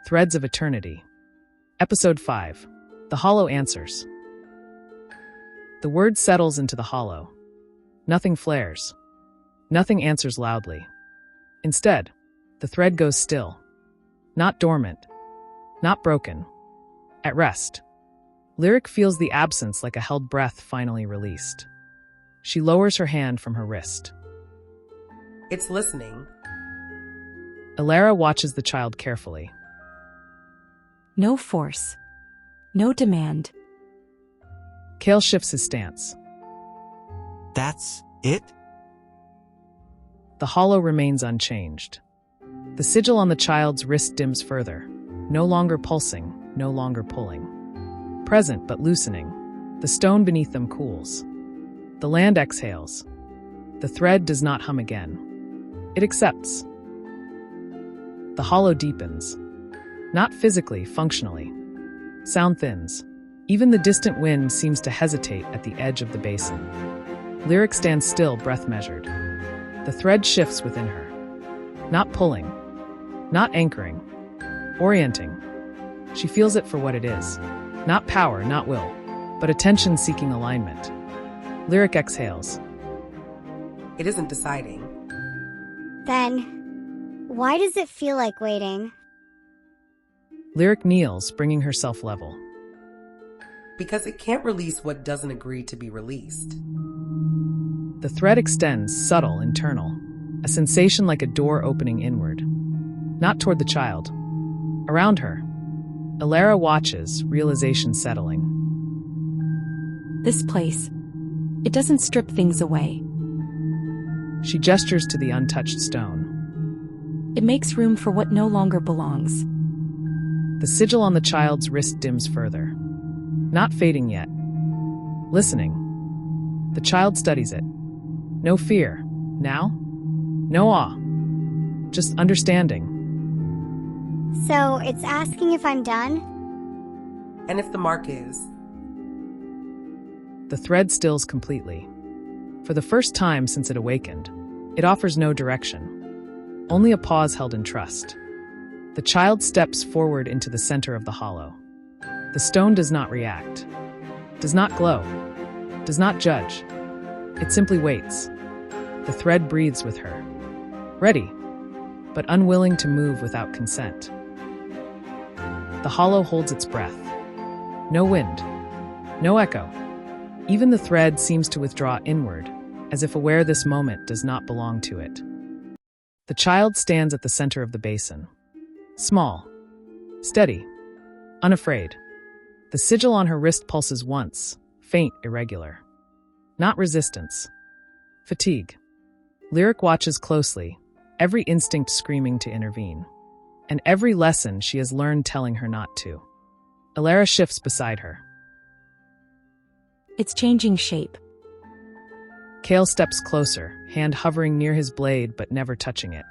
Threads of Eternity. Episode 5. The Hollow Answers. The word settles into the hollow. Nothing flares. Nothing answers loudly. Instead, the thread goes still. Not dormant. Not broken. At rest. Lyric feels the absence like a held breath finally released. She lowers her hand from her wrist. It's listening. Alara watches the child carefully. No force. No demand. Kale shifts his stance. That's it? The hollow remains unchanged. The sigil on the child's wrist dims further, no longer pulsing, no longer pulling. Present but loosening, the stone beneath them cools. The land exhales. The thread does not hum again. It accepts. The hollow deepens. Not physically, functionally. Sound thins. Even the distant wind seems to hesitate at the edge of the basin. Lyric stands still, breath measured. The thread shifts within her. Not pulling. Not anchoring. Orienting. She feels it for what it is. Not power, not will, but attention-seeking alignment. Lyric exhales. It isn't deciding. Then, why does it feel like waiting? Lyric kneels, bringing herself level. Because it can't release what doesn't agree to be released. The thread extends, subtle, internal. A sensation like a door opening inward. Not toward the child. Around her. Alara watches, realization settling. This place. It doesn't strip things away. She gestures to the untouched stone. It makes room for what no longer belongs. The sigil on the child's wrist dims further. Not fading yet. Listening. The child studies it. No fear. Now? No awe. Just understanding. So, it's asking if I'm done? And if the mark is? The thread stills completely. For the first time since it awakened, it offers no direction. Only a pause held in trust. The child steps forward into the center of the hollow. The stone does not react. Does not glow. Does not judge. It simply waits. The thread breathes with her. Ready, but unwilling to move without consent. The hollow holds its breath. No wind. No echo. Even the thread seems to withdraw inward, as if aware this moment does not belong to it. The child stands at the center of the basin. Small. Steady. Unafraid. The sigil on her wrist pulses once, faint, irregular. Not resistance. Fatigue. Lyric watches closely, every instinct screaming to intervene. And every lesson she has learned telling her not to. Alara shifts beside her. It's changing shape. Kale steps closer, hand hovering near his blade but never touching it.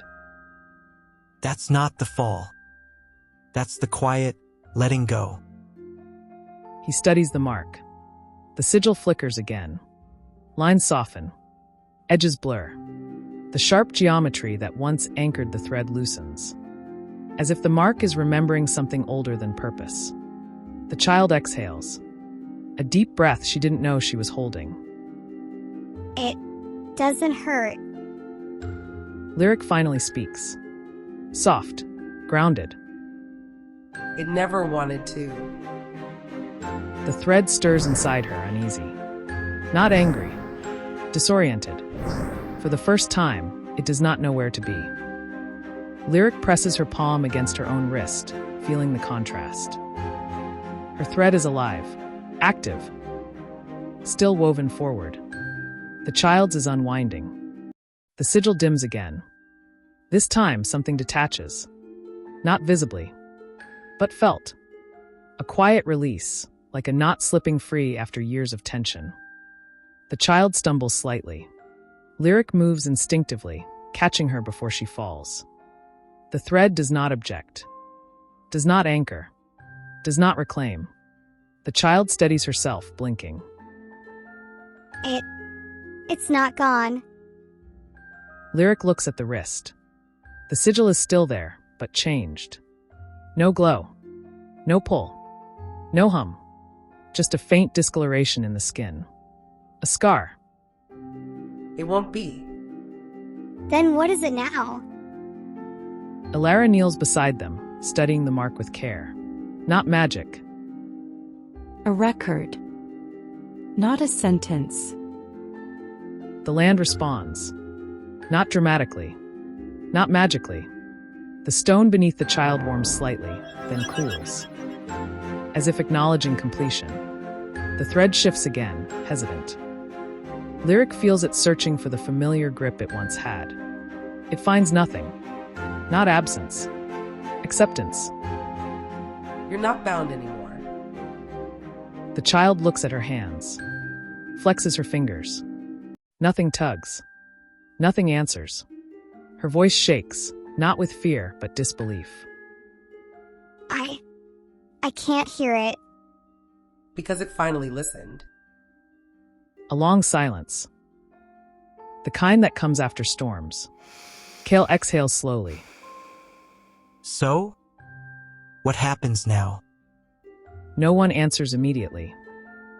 That's not the fall. That's the quiet letting go. He studies the mark. The sigil flickers again. Lines soften. Edges blur. The sharp geometry that once anchored the thread loosens. As if the mark is remembering something older than purpose. The child exhales. A deep breath she didn't know she was holding. It doesn't hurt. Lyric finally speaks. Soft. Grounded. It never wanted to. The thread stirs inside her, uneasy. Not angry. Disoriented. For the first time, it does not know where to be. Lyric presses her palm against her own wrist, feeling the contrast. Her thread is alive, active, still woven forward. The child's is unwinding. The sigil dims again. This time, something detaches. Not visibly, but felt. A quiet release, like a knot slipping free after years of tension. The child stumbles slightly. Lyric moves instinctively, catching her before she falls. The thread does not object, does not anchor, does not reclaim. The child steadies herself, blinking. It's not gone. Lyric looks at the wrist. The sigil is still there, but changed. No glow. No pull. No hum. Just a faint discoloration in the skin. A scar. It won't be. Then what is it now? Alara kneels beside them, studying the mark with care. Not magic. A record. Not a sentence. The land responds. Not dramatically. Not magically. The stone beneath the child warms slightly, then cools. As if acknowledging completion. The thread shifts again, hesitant. Lyric feels it searching for the familiar grip it once had. It finds nothing. Not absence. Acceptance. You're not bound anymore. The child looks at her hands. Flexes her fingers. Nothing tugs. Nothing answers. Her voice shakes, not with fear, but disbelief. I can't hear it. Because it finally listened. A long silence. The kind that comes after storms. Kale exhales slowly. So? What happens now? No one answers immediately.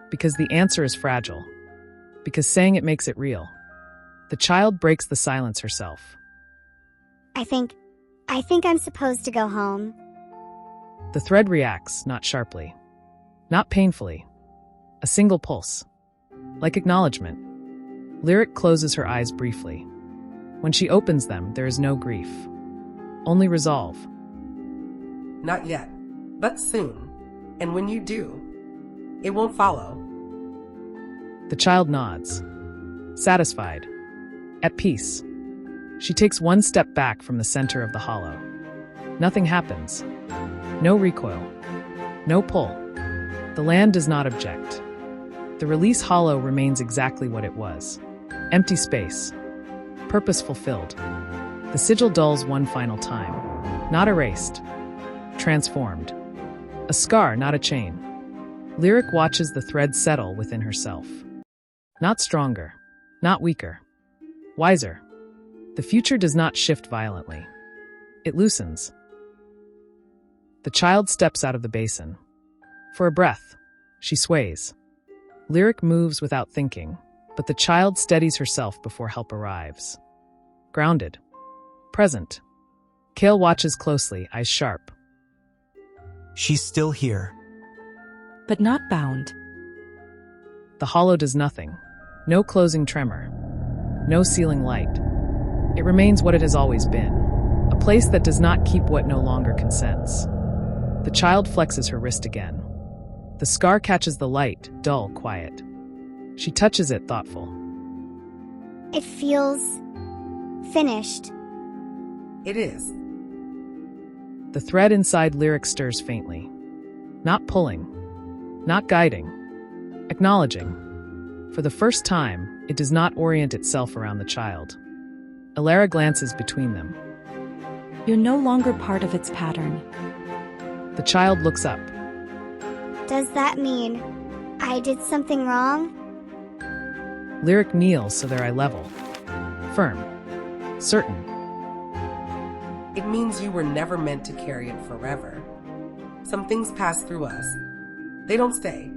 Because the answer is fragile. Because saying it makes it real. The child breaks the silence herself. I think I'm supposed to go home. The thread reacts, not sharply. Not painfully. A single pulse. Like acknowledgement. Lyric closes her eyes briefly. When she opens them, there is no grief. Only resolve. Not yet, but soon. And when you do, it won't follow. The child nods. Satisfied. At peace. She takes one step back from the center of the hollow. Nothing happens. No recoil. No pull. The land does not object. The release hollow remains exactly what it was. Empty space. Purpose fulfilled. The sigil dulls one final time. Not erased. Transformed. A scar, not a chain. Lyric watches the thread settle within herself. Not stronger. Not weaker. Wiser. The future does not shift violently. It loosens. The child steps out of the basin. For a breath, she sways. Lyric moves without thinking, but the child steadies herself before help arrives. Grounded. Present. Kale watches closely, eyes sharp. She's still here. But not bound. The hollow does nothing. No closing tremor. No sealing light. It remains what it has always been. A place that does not keep what no longer consents. The child flexes her wrist again. The scar catches the light, dull, quiet. She touches it, thoughtful. It feels finished. It is. The thread inside Lyric stirs faintly. Not pulling. Not guiding. Acknowledging. For the first time, it does not orient itself around the child. Alara glances between them. You're no longer part of its pattern. The child looks up. Does that mean I did something wrong? Lyric kneels so their eye level. Firm. Certain. It means you were never meant to carry it forever. Some things pass through us. They don't stay.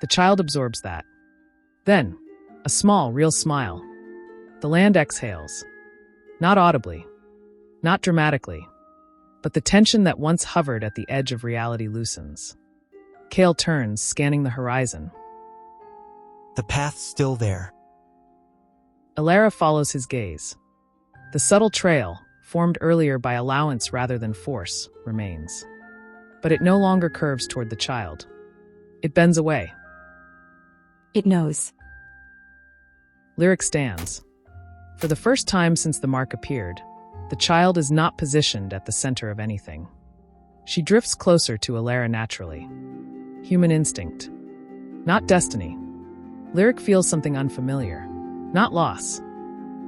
The child absorbs that. Then, a small, real smile. The land exhales. Not audibly. Not dramatically. But the tension that once hovered at the edge of reality loosens. Kale turns, scanning the horizon. The path's still there. Alara follows his gaze. The subtle trail, formed earlier by allowance rather than force, remains. But it no longer curves toward the child. It bends away. It knows. Lyric stands. For the first time since the mark appeared, the child is not positioned at the center of anything. She drifts closer to Alara naturally. Human instinct. Not destiny. Lyric feels something unfamiliar. Not loss.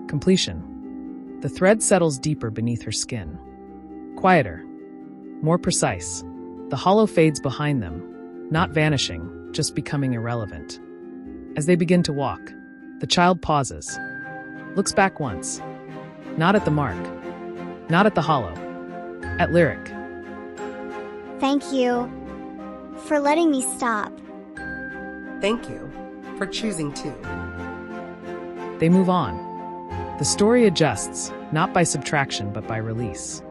Completion. The thread settles deeper beneath her skin. Quieter. More precise. The hollow fades behind them, not vanishing, just becoming irrelevant. As they begin to walk, the child pauses. Looks back once. Not at the mark. Not at the hollow. At Lyric. Thank you for letting me stop. Thank you for choosing to. They move on. The story adjusts, not by subtraction but by release.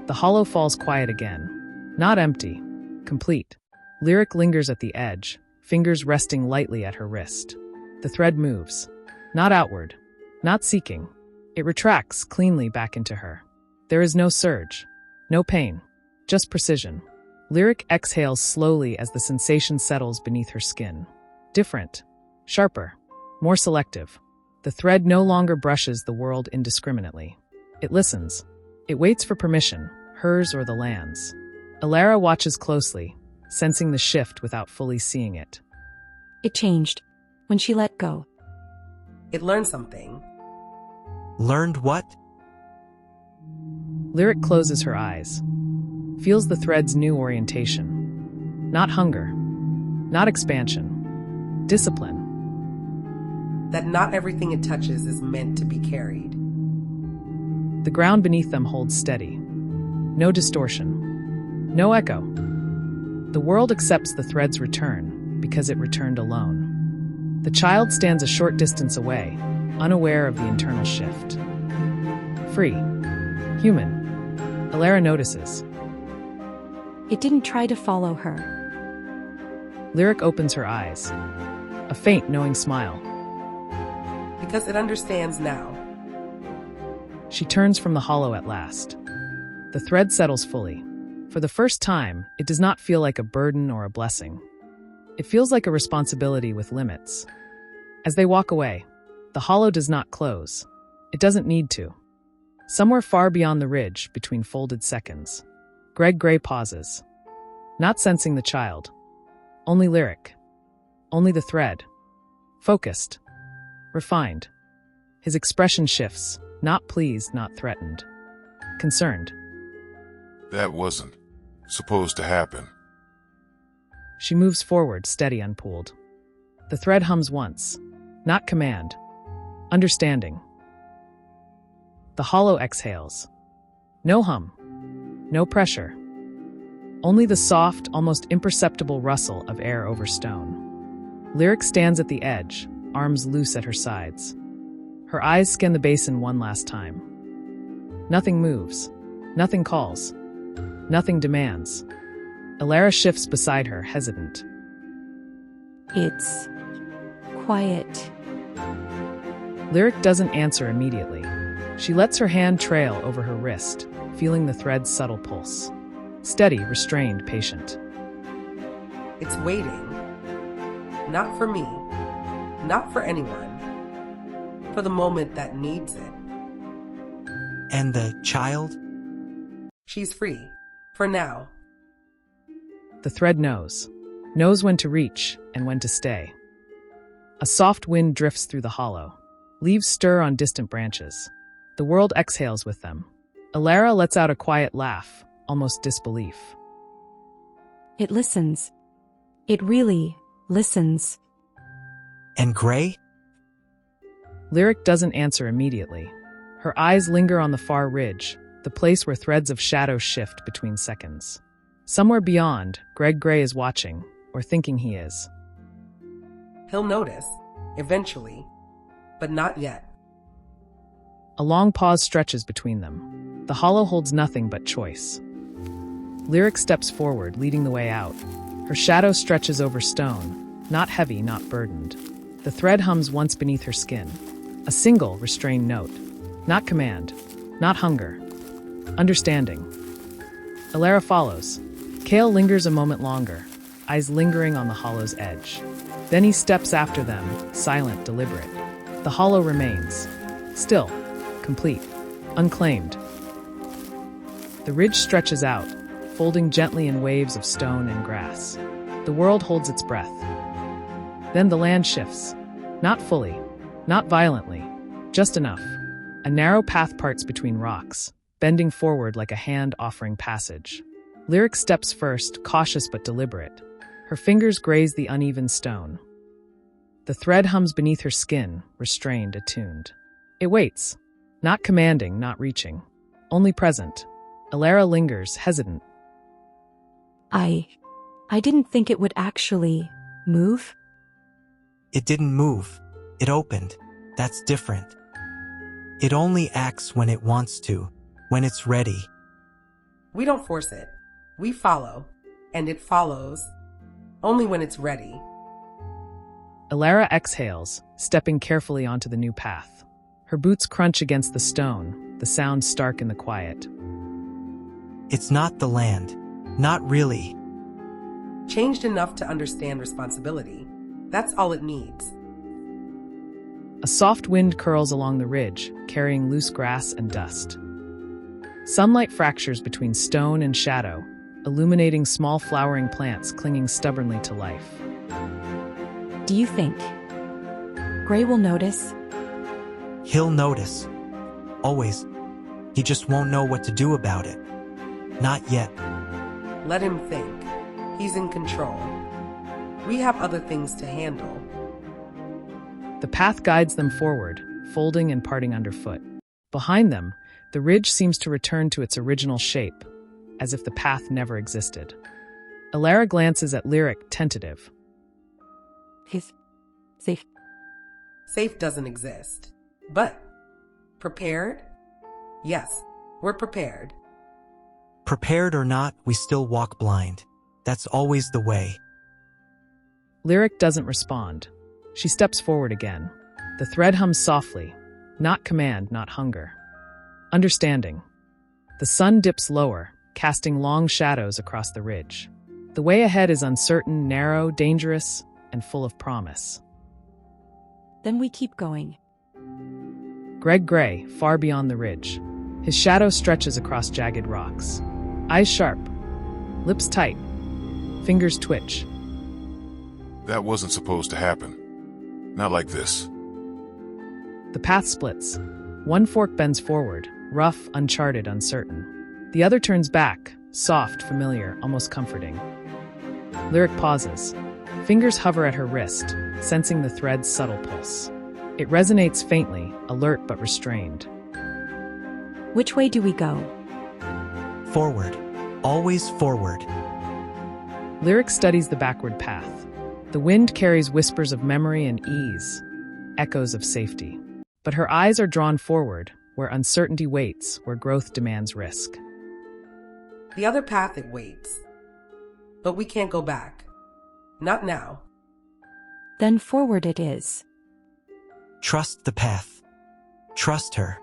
The hollow falls quiet again. Not empty. Complete. Lyric lingers at the edge, fingers resting lightly at her wrist. The thread moves. Not outward. Not seeking. It retracts cleanly back into her. There is no surge. No pain. Just precision. Lyric exhales slowly as the sensation settles beneath her skin. Different. Sharper. More selective. The thread no longer brushes the world indiscriminately. It listens. It waits for permission, hers or the land's. Alara watches closely, sensing the shift without fully seeing it. It changed when she let go. It learned something. Learned what? Lyric closes her eyes, feels the thread's new orientation. Not hunger, not expansion, discipline. That not everything it touches is meant to be carried. The ground beneath them holds steady. No distortion, no echo. The world accepts the thread's return because it returned alone. The child stands a short distance away, unaware of the internal shift. Free. Human. Alara notices. It didn't try to follow her. Lyric opens her eyes. A faint, knowing smile. Because it understands now. She turns from the hollow at last. The thread settles fully. For the first time, it does not feel like a burden or a blessing. It feels like a responsibility with limits. As they walk away, the hollow does not close. It doesn't need to. Somewhere far beyond the ridge, between folded seconds, Greg Gray pauses. Not sensing the child. Only Lyric. Only the thread. Focused. Refined. His expression shifts, not pleased, not threatened. Concerned. That wasn't supposed to happen. She moves forward, steady, unpulled. The thread hums once. Not command. Understanding. The hollow exhales. No hum. No pressure. Only the soft, almost imperceptible rustle of air over stone. Lyric stands at the edge, arms loose at her sides. Her eyes scan the basin one last time. Nothing moves. Nothing calls. Nothing demands. Alara shifts beside her, hesitant. It's quiet. Lyric doesn't answer immediately. She lets her hand trail over her wrist, feeling the thread's subtle pulse. Steady, restrained, patient. It's waiting. Not for me. Not for anyone. For the moment that needs it. And the child? She's free. For now. The thread knows. Knows when to reach and when to stay. A soft wind drifts through the hollow. Leaves stir on distant branches. The world exhales with them. Alara lets out a quiet laugh, almost disbelief. It listens. It really listens. And Gray? Lyric doesn't answer immediately. Her eyes linger on the far ridge, the place where threads of shadow shift between seconds. Somewhere beyond, Greg Gray is watching, or thinking he is. He'll notice. Eventually. But not yet. A long pause stretches between them. The hollow holds nothing but choice. Lyric steps forward, leading the way out. Her shadow stretches over stone, not heavy, not burdened. The thread hums once beneath her skin. A single, restrained note. Not command. Not hunger. Understanding. Alara follows. Kale lingers a moment longer, eyes lingering on the hollow's edge. Then he steps after them, silent, deliberate. The hollow remains. Still. Complete. Unclaimed. The ridge stretches out, folding gently in waves of stone and grass. The world holds its breath. Then the land shifts. Not fully. Not violently. Just enough. A narrow path parts between rocks, bending forward like a hand offering passage. Lyric steps first, cautious but deliberate. Her fingers graze the uneven stone. The thread hums beneath her skin, restrained, attuned. It waits. Not commanding, not reaching. Only present. Alara lingers, hesitant. I didn't think it would actually move. It didn't move. It opened. That's different. It only acts when it wants to, when it's ready. We don't force it. We follow, and it follows only when it's ready. Elara exhales, stepping carefully onto the new path. Her boots crunch against the stone, the sound stark in the quiet. It's not the land. Not really. Changed enough to understand responsibility. That's all it needs. A soft wind curls along the ridge, carrying loose grass and dust. Sunlight fractures between stone and shadow, illuminating small flowering plants clinging stubbornly to life. Do you think Gray will notice? He'll notice. Always. He just won't know what to do about it. Not yet. Let him think. He's in control. We have other things to handle. The path guides them forward, folding and parting underfoot. Behind them, the ridge seems to return to its original shape, as if the path never existed. Elara glances at Lyric, tentative. He's safe. Safe doesn't exist. But prepared? Yes, we're prepared. Prepared or not, we still walk blind. That's always the way. Lyric doesn't respond. She steps forward again. The thread hums softly, not command, not hunger. Understanding. The sun dips lower, casting long shadows across the ridge. The way ahead is uncertain, narrow, dangerous, and full of promise. Then we keep going. Greg Gray, far beyond the ridge. His shadow stretches across jagged rocks. Eyes sharp, lips tight, fingers twitch. That wasn't supposed to happen. Not like this. The path splits. One fork bends forward, rough, uncharted, uncertain. The other turns back, soft, familiar, almost comforting. Lyric pauses. Fingers hover at her wrist, sensing the thread's subtle pulse. It resonates faintly, alert but restrained. Which way do we go? Forward. Always forward. Lyric studies the backward path. The wind carries whispers of memory and ease, echoes of safety. But her eyes are drawn forward, where uncertainty waits, where growth demands risk. The other path, it waits. But we can't go back. Not now. Then forward it is. Trust the path. Trust her.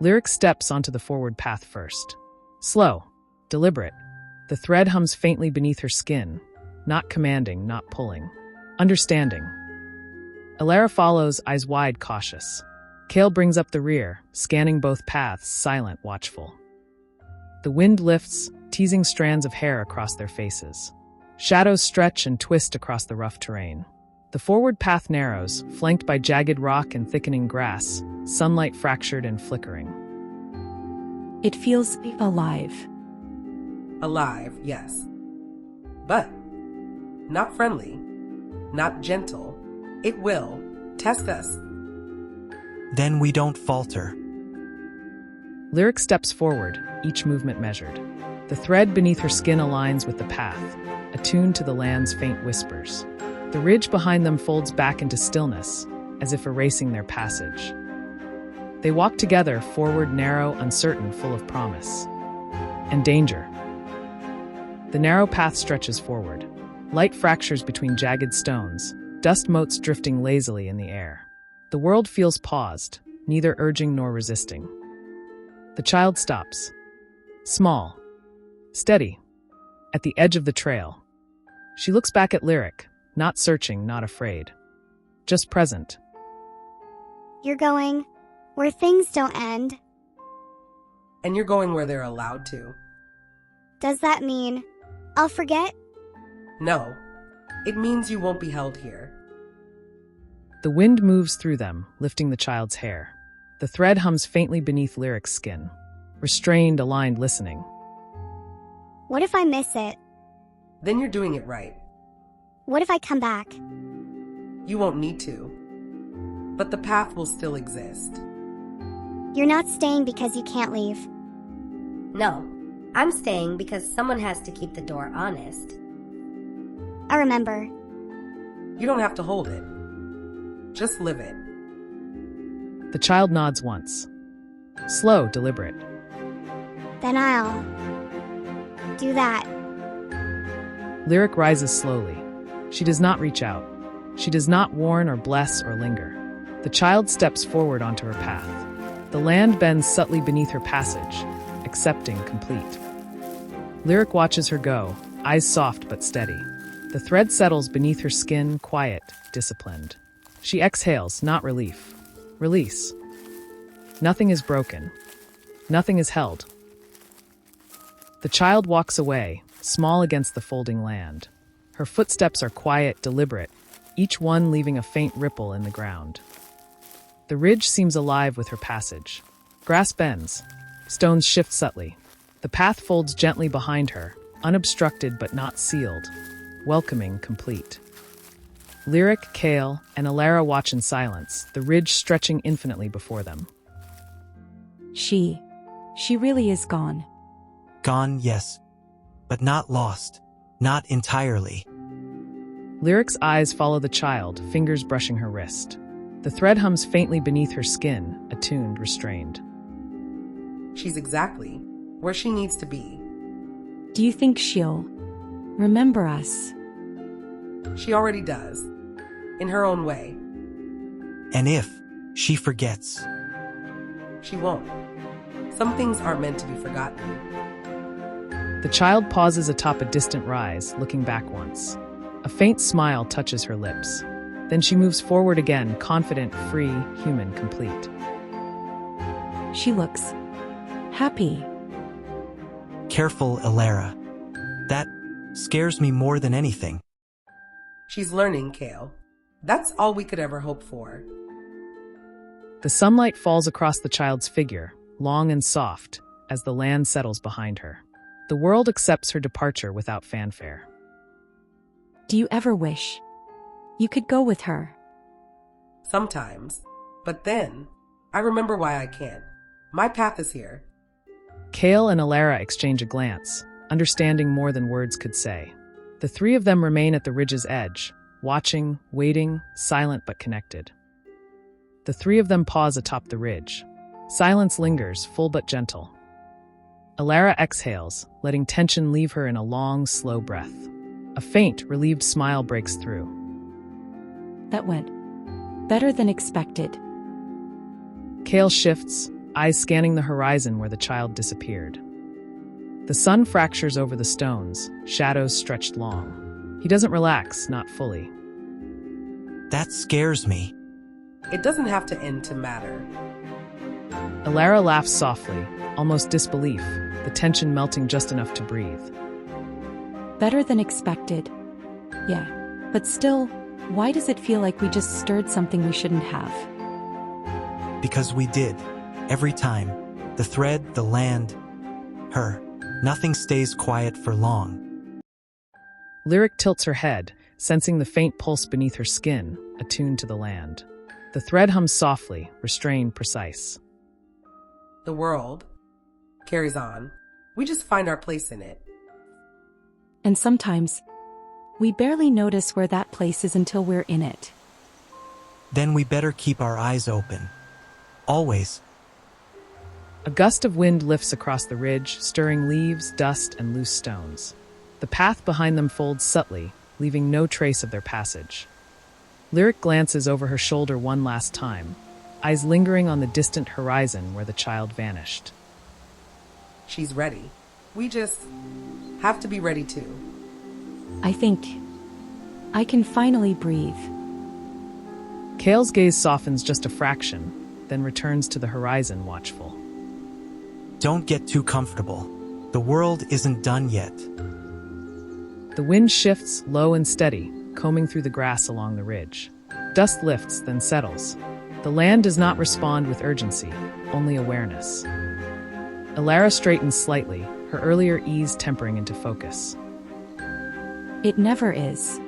Lyric steps onto the forward path first. Slow, deliberate. The thread hums faintly beneath her skin, not commanding, not pulling. Understanding. Elara follows, eyes wide, cautious. Kale brings up the rear, scanning both paths, silent, watchful. The wind lifts, teasing strands of hair across their faces. Shadows stretch and twist across the rough terrain. The forward path narrows, flanked by jagged rock and thickening grass, sunlight fractured and flickering. It feels alive. Alive, yes. But not friendly, not gentle. It will test us. Then we don't falter. Lyric steps forward, each movement measured. The thread beneath her skin aligns with the path, attuned to the land's faint whispers. The ridge behind them folds back into stillness, as if erasing their passage. They walk together, forward, narrow, uncertain, full of promise. And danger. The narrow path stretches forward. Light fractures between jagged stones, dust motes drifting lazily in the air. The world feels paused, neither urging nor resisting. The child stops. Small. Steady. At the edge of the trail. She looks back at Lyric, not searching, not afraid. Just present. You're going where things don't end. And you're going where they're allowed to. Does that mean I'll forget? No. It means you won't be held here. The wind moves through them, lifting the child's hair. The thread hums faintly beneath Lyric's skin. Restrained, aligned, listening. What if I miss it? Then you're doing it right. What if I come back? You won't need to. But the path will still exist. You're not staying because you can't leave. No. I'm staying because someone has to keep the door honest. I remember. You don't have to hold it. Just live it. The child nods once. Slow, deliberate. Then I'll do that. Lyric rises slowly. She does not reach out. She does not warn or bless or linger. The child steps forward onto her path. The land bends subtly beneath her passage, accepting, complete. Lyric watches her go, eyes soft but steady. The thread settles beneath her skin, quiet, disciplined. She exhales, not relief. Release. Nothing is broken. Nothing is held. The child walks away, small against the folding land. Her footsteps are quiet, deliberate, each one leaving a faint ripple in the ground. The ridge seems alive with her passage. Grass bends. Stones shift subtly. The path folds gently behind her, unobstructed but not sealed. Welcoming, complete. Lyric, Kale, and Alara watch in silence, the ridge stretching infinitely before them. She really is gone. Gone, yes. But not lost. Not entirely. Lyric's eyes follow the child, fingers brushing her wrist. The thread hums faintly beneath her skin, attuned, restrained. She's exactly where she needs to be. Do you think she'll remember us? She already does. In her own way. And if she forgets, She won't. Some things aren't meant to be forgotten. The child pauses atop a distant rise, looking back once. A faint smile touches her lips. Then she moves forward again, confident, free, human, complete. She looks happy. careful, Alara. That scares me more than anything. She's learning, Kale. That's all we could ever hope for. The sunlight falls across the child's figure, long and soft, as the land settles behind her. The world accepts her departure without fanfare. Do you ever wish you could go with her? Sometimes. But then, I remember why I can't. My path is here. Kale and Alara exchange a glance, understanding more than words could say. The three of them remain at the ridge's edge, watching, waiting, silent but connected. The three of them pause atop the ridge. Silence lingers, full but gentle. Alara exhales, letting tension leave her in a long, slow breath. A faint, relieved smile breaks through. That went better than expected. Kale shifts, eyes scanning the horizon where the child disappeared. The sun fractures over the stones, shadows stretched long. He doesn't relax, not fully. That scares me. It doesn't have to end to matter. Alara laughs softly, almost disbelief, the tension melting just enough to breathe. Better than expected. Yeah, but still, why does it feel like we just stirred something we shouldn't have? Because we did. Every time. The thread, the land, her. Nothing stays quiet for long. Lyric tilts her head, sensing the faint pulse beneath her skin, attuned to the land. The thread hums softly, restrained, precise. The world carries on. We just find our place in it. And sometimes, we barely notice where that place is until we're in it. Then we better keep our eyes open. Always. A gust of wind lifts across the ridge, stirring leaves, dust, and loose stones. The path behind them folds subtly, leaving no trace of their passage. Lyric glances over her shoulder one last time, eyes lingering on the distant horizon where the child vanished. She's ready. We just have to be ready too. I think I can finally breathe. Kale's gaze softens just a fraction, then returns to the horizon, watchful. Don't get too comfortable. The world isn't done yet. The wind shifts, low and steady, combing through the grass along the ridge. Dust lifts, then settles. The land does not respond with urgency, only awareness. Alara straightens slightly, her earlier ease tempering into focus. It never is.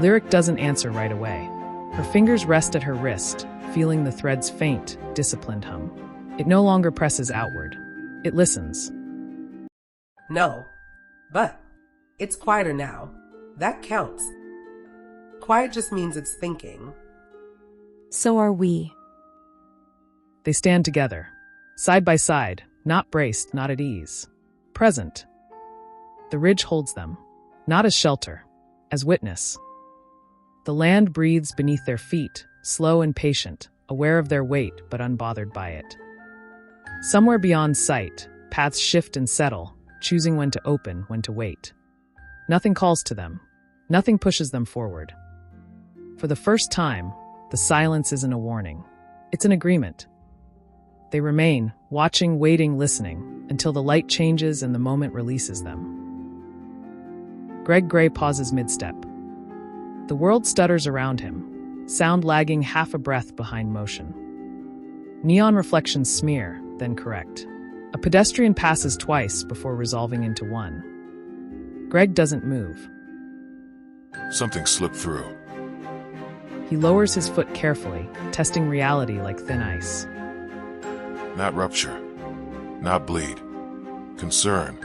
Lyric doesn't answer right away. Her fingers rest at her wrist, feeling the thread's faint, disciplined hum. It no longer presses outward. It listens. No. But it's quieter now. That counts. Quiet just means it's thinking. So are we. They stand together, side by side, not braced, not at ease. Present. The ridge holds them, not as shelter, as witness. The land breathes beneath their feet, slow and patient, aware of their weight but unbothered by it. Somewhere beyond sight, paths shift and settle, choosing when to open, when to wait. Nothing calls to them. Nothing pushes them forward. For the first time, the silence isn't a warning. It's an agreement. They remain, watching, waiting, listening, until the light changes and the moment releases them. Greg Gray pauses mid-step. The world stutters around him, sound lagging half a breath behind motion. Neon reflections smear, then correct. A pedestrian passes twice before resolving into one. Greg doesn't move. Something slipped through. He lowers his foot carefully, testing reality like thin ice. Not rupture. Not bleed. Concern.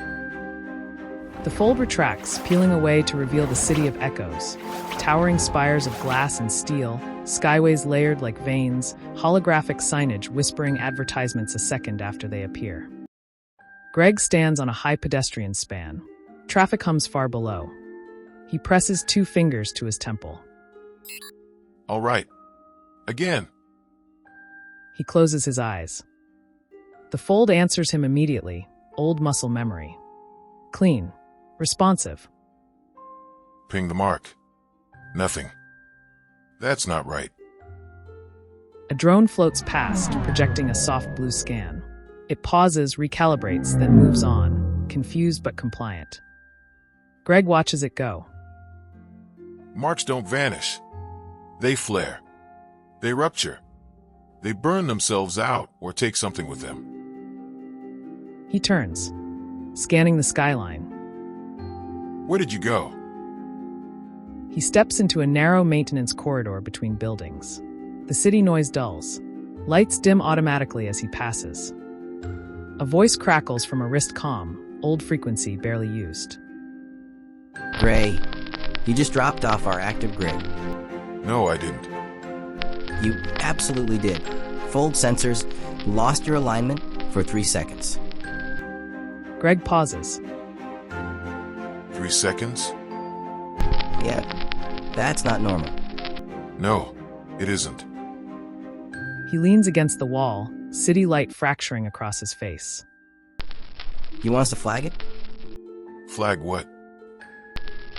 The fold retracts, peeling away to reveal the city of echoes. Towering spires of glass and steel, skyways layered like veins, holographic signage whispering advertisements a second after they appear. Greg stands on a high pedestrian span. Traffic hums far below. He presses 2 fingers to his temple. All right. Again. He closes his eyes. The fold answers him immediately, old muscle memory. Clean. Responsive. Ping the mark. Nothing. That's not right. A drone floats past, projecting a soft blue scan. It pauses, recalibrates, then moves on, confused but compliant. Greg watches it go. Marks don't vanish. They flare. They rupture. They burn themselves out or take something with them. He turns, scanning the skyline. Where did you go? He steps into a narrow maintenance corridor between buildings. The city noise dulls. Lights dim automatically as he passes. A voice crackles from a wrist comm, old frequency barely used. Gray, you just dropped off our active grid. No, I didn't. You absolutely did. Fold sensors, lost your alignment for 3 seconds. Greg pauses. 3 seconds? Yeah, that's not normal. No, it isn't. He leans against the wall, city light fracturing across his face. You want us to flag it? Flag what?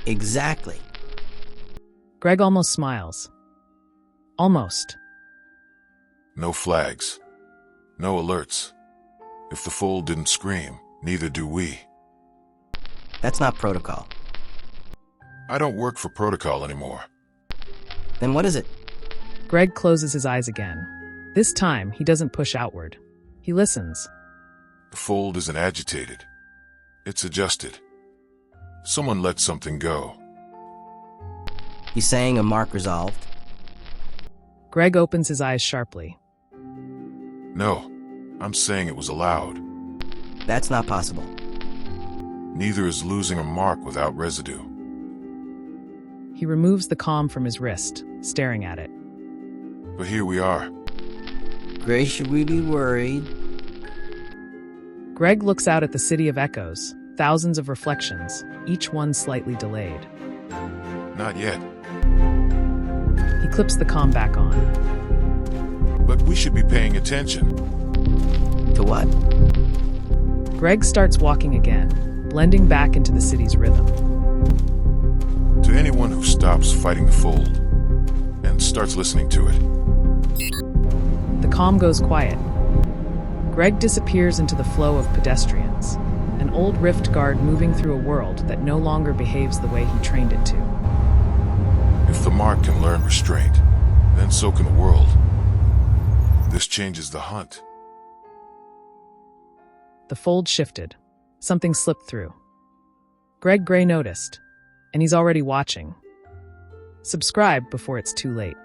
Exactly. Greg almost smiles. Almost. No flags. No alerts. If the fold didn't scream, neither do we. That's not protocol. I don't work for protocol anymore. Then what is it? Greg closes his eyes again. This time, he doesn't push outward. He listens. The fold isn't agitated. It's adjusted. Someone let something go. You saying a mark resolved? Greg opens his eyes sharply. No, I'm saying it was allowed. That's not possible. Neither is losing a mark without residue. He removes the comm from his wrist, staring at it. But here we are. Gray, should we be worried? Greg looks out at the city of echoes, thousands of reflections, each one slightly delayed. Not yet. He clips the comm back on. But we should be paying attention. To what? Greg starts walking again, blending back into the city's rhythm. To anyone who stops fighting the fold and starts listening to it. The comm goes quiet. Greg disappears into the flow of pedestrians, an old rift guard moving through a world that no longer behaves the way he trained it to. If the mark can learn restraint, then so can the world. This changes the hunt. The fold shifted. Something slipped through. Greg Gray noticed, and he's already watching. Subscribe before it's too late.